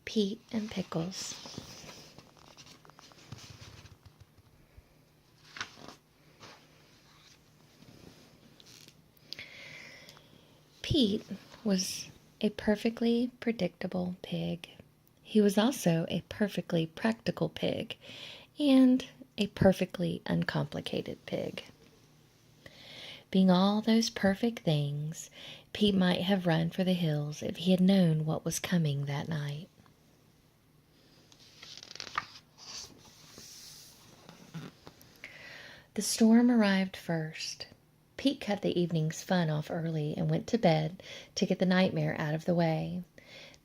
Pete and Pickles. Pete was a perfectly predictable pig. He was also a perfectly practical pig and a perfectly uncomplicated pig. Being all those perfect things, Pete might have run for the hills if he had known what was coming that night. The storm arrived first. Pete cut the evening's fun off early and went to bed to get the nightmare out of the way.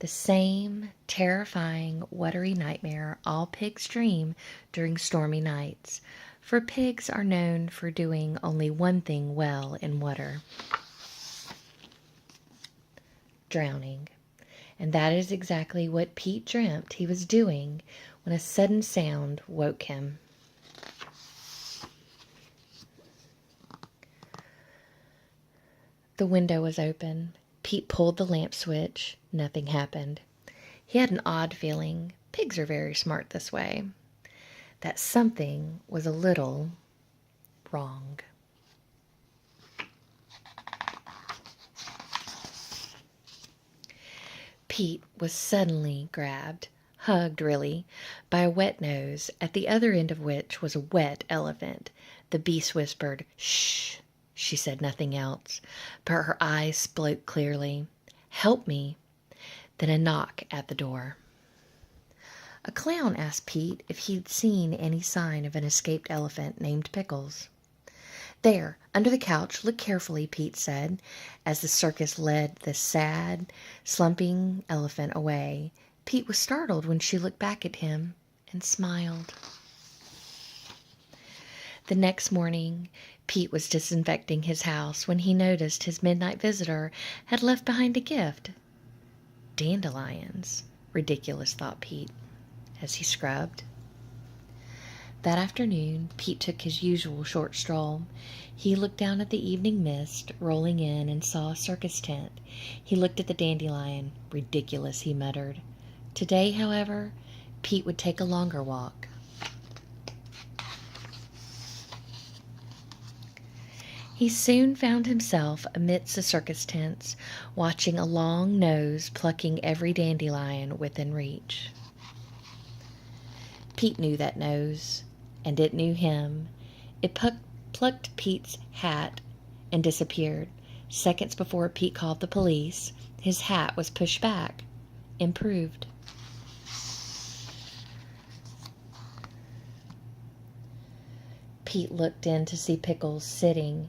The same terrifying, watery nightmare all pigs dream during stormy nights, for pigs are known for doing only one thing well in water: drowning. And that is exactly what Pete dreamt he was doing when a sudden sound woke him. The window was open. Pete pulled the lamp switch. Nothing happened. He had an odd feeling, pigs are very smart this way, that something was a little wrong. Pete was suddenly grabbed, hugged really, by a wet nose, at the other end of which was a wet elephant. The beast whispered, "Shh." She said nothing else, but her eyes spoke clearly. "Help me." Then a knock at the door. A clown asked Pete if he'd seen any sign of an escaped elephant named Pickles. "There, under the couch. Look carefully," Pete said, as the circus led the sad, slumping elephant away. Pete was startled when she looked back at him and smiled. The next morning, Pete was disinfecting his house when he noticed his midnight visitor had left behind a gift. Dandelions. Ridiculous, thought Pete, as he scrubbed. That afternoon, Pete took his usual short stroll. He looked down at the evening mist rolling in and saw a circus tent. He looked at the dandelion. Ridiculous, he muttered. Today, however, Pete would take a longer walk. He soon found himself amidst the circus tents, watching a long nose plucking every dandelion within reach. Pete knew that nose, and it knew him. It plucked Pete's hat and disappeared. Seconds before Pete called the police, his hat was pushed back, improved. Pete looked in to see Pickles sitting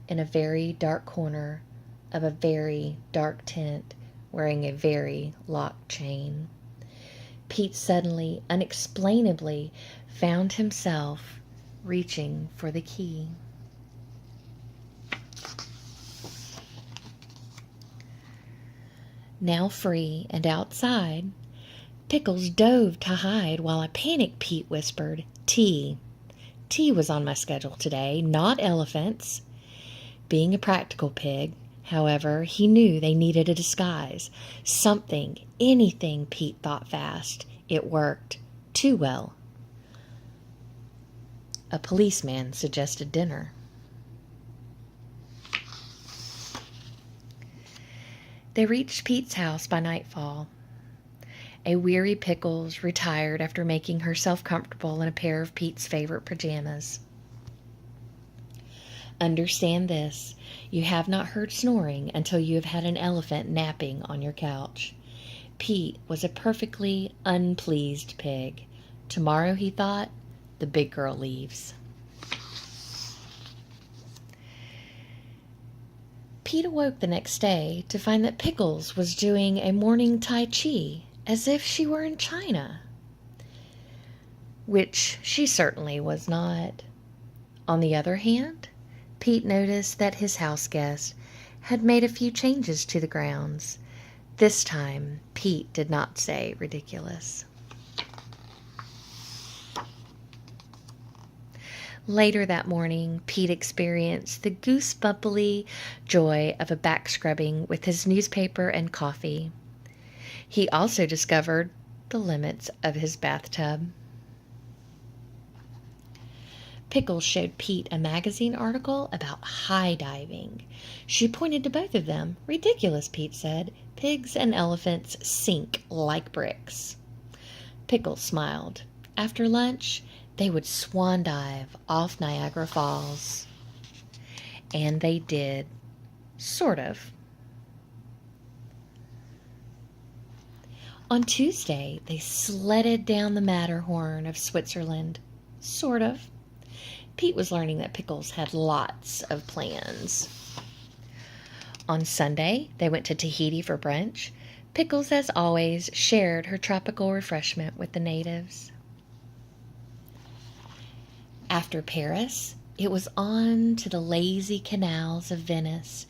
in a very dark corner of a very dark tent, wearing a very locked chain. Pete suddenly, unexplainably, found himself reaching for the key. Now free and outside, Pickles dove to hide while a panicked Pete whispered, "Tea. Tea was on my schedule today, not elephants." Being a practical pig, however, he knew they needed a disguise. Something, anything, Pete thought fast. It worked. Too well. A policeman suggested dinner. They reached Pete's house by nightfall. A weary Pickles retired after making herself comfortable in a pair of Pete's favorite pajamas. Understand this, you have not heard snoring until you have had an elephant napping on your couch. Pete was a perfectly unpleased pig. Tomorrow, he thought, the big girl leaves. Pete awoke the next day to find that Pickles was doing a morning Tai Chi as if she were in China, which she certainly was not. On the other hand, Pete noticed that his house guest had made a few changes to the grounds. This time, Pete did not say ridiculous. Later that morning, Pete experienced the goosebumpily joy of a back scrubbing with his newspaper and coffee. He also discovered the limits of his bathtub. Pickles showed Pete a magazine article about high diving. She pointed to both of them. Ridiculous, Pete said. Pigs and elephants sink like bricks. Pickles smiled. After lunch, they would swan dive off Niagara Falls. And they did. Sort of. On Tuesday, they sledded down the Matterhorn of Switzerland. Sort of. Pete was learning that Pickles had lots of plans. On Sunday, they went to Tahiti for brunch. Pickles, as always, shared her tropical refreshment with the natives. After Paris, it was on to the lazy canals of Venice.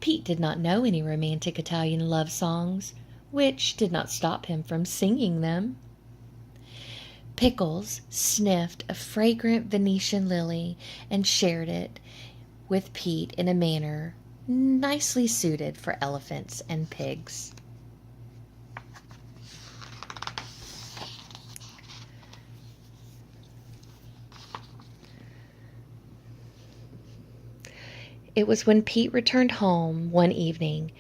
Pete did not know any romantic Italian love songs, which did not stop him from singing them. Pickles sniffed a fragrant Venetian lily and shared it with Pete in a manner nicely suited for elephants and pigs. It was when Pete returned home one evening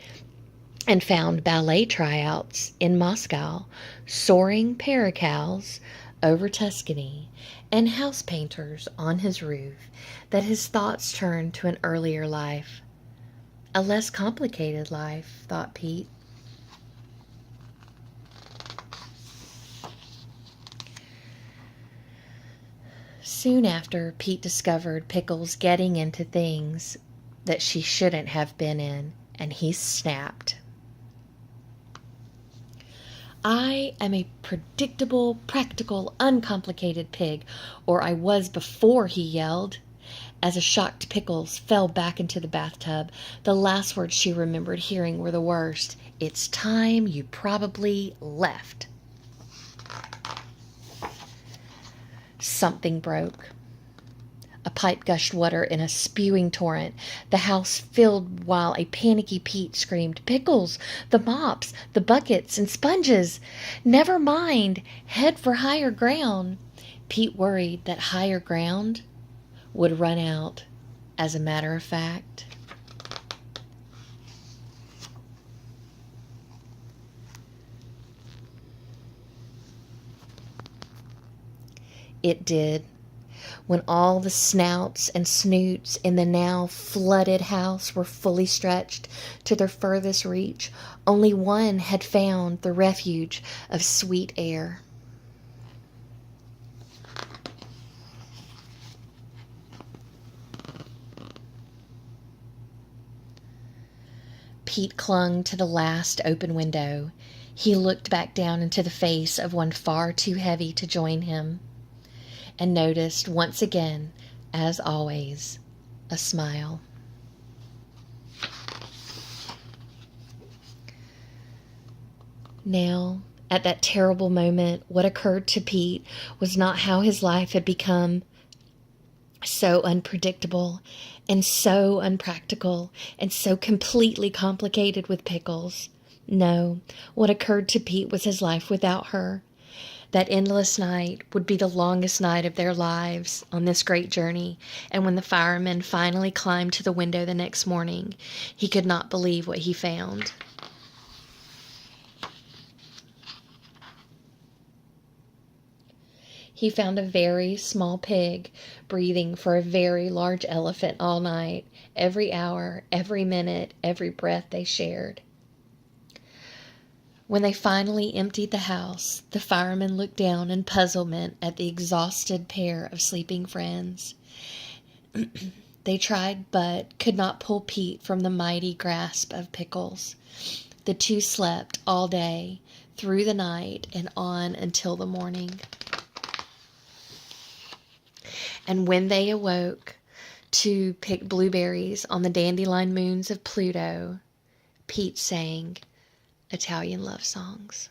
and found ballet tryouts in Moscow, soaring paracals over Tuscany, and house painters on his roof, that his thoughts turned to an earlier life. A less complicated life, thought Pete. Soon after, Pete discovered Pickles getting into things that she shouldn't have been in, and he snapped. I am a predictable, practical, uncomplicated pig, or I was before, he yelled. As a shocked Pickles fell back into the bathtub, the last words she remembered hearing were the worst. It's time you probably left. Something broke. A pipe gushed water in a spewing torrent. The house filled while a panicky Pete screamed, Pickles! The mops! The buckets and sponges! Never mind! Head for higher ground! Pete worried that higher ground would run out. As a matter of fact, it did. When all the snouts and snoots in the now flooded house were fully stretched to their furthest reach, only one had found the refuge of sweet air. Pete clung to the last open window. He looked back down into the face of one far too heavy to join him, and noticed once again, as always, a smile. Now, at that terrible moment, what occurred to Pete was not how his life had become so unpredictable and so unpractical and so completely complicated with Pickles. No, what occurred to Pete was his life without her. That endless night would be the longest night of their lives on this great journey, and when the fireman finally climbed to the window the next morning, he could not believe what he found. He found a very small pig breathing for a very large elephant all night, every hour, every minute, every breath they shared. When they finally emptied the house, the fireman looked down in puzzlement at the exhausted pair of sleeping friends. They tried but could not pull Pete from the mighty grasp of Pickles. The two slept all day, through the night, and on until the morning. And when they awoke to pick blueberries on the dandelion moons of Pluto, Pete sang Italian love songs.